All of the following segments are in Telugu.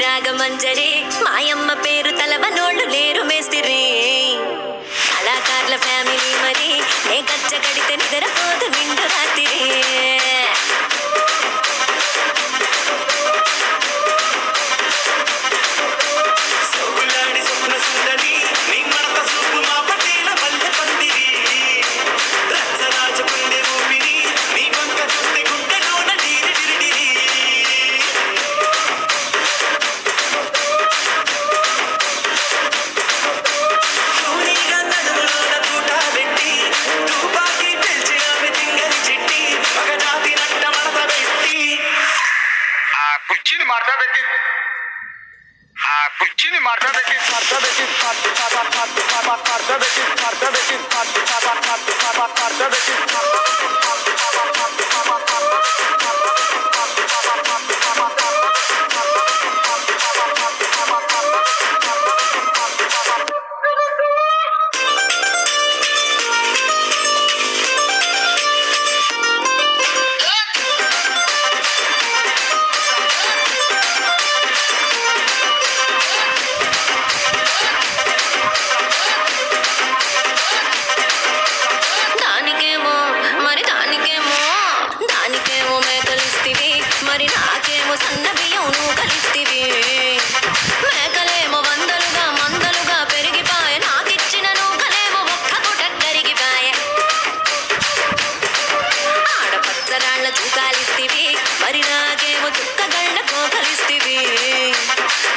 రాగమంజరి మాయమ్మ పేరు తలవనోళ్ళు లేరు మేస్తిరి కళాకారుల ఫ్యామిలీ మరి నే గచ్చ గడితే నిద్రపోదు నిండు రాత్రి कुर्चीनी मारता మరి నాకేమో సన్న బియ్యం నువ్వు కలిస్తివి మేకలేమో వందలుగా మందలుగా పెరిగిపాయే నాకిచ్చిన నూకలేమో ఒక్క పూట కరిగిపాయే ఆడపచ్చరాళ్ల చూకాలిస్తివి మరి నాకేమో చుక్కగళ్ళ కోకలిస్తివి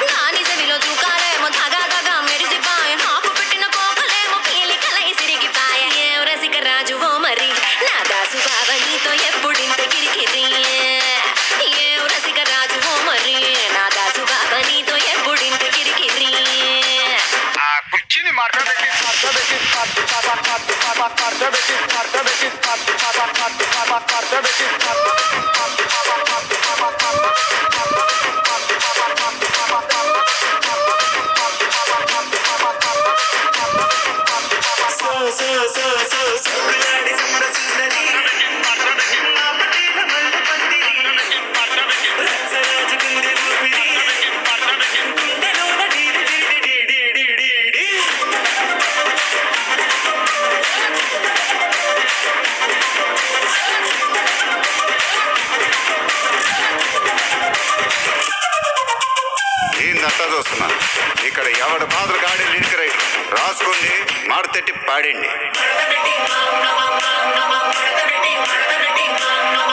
నాని చెవిలో చూకాలేమో దగా మెరిసిపాయే నాకు పెట్టిన కోకలేమో పీలికలై సిరిగిపాయే ఏం రసిక రాజువో మరి నా దాసు బావ నీతో ఎప్పుడింత గిరికిరి చూస్తున్నా ఇక్కడ ఎవడ బాధలు గాడి లిరిక్ రైట్ రాసుకోండి మాడతెట్టి పాడండి.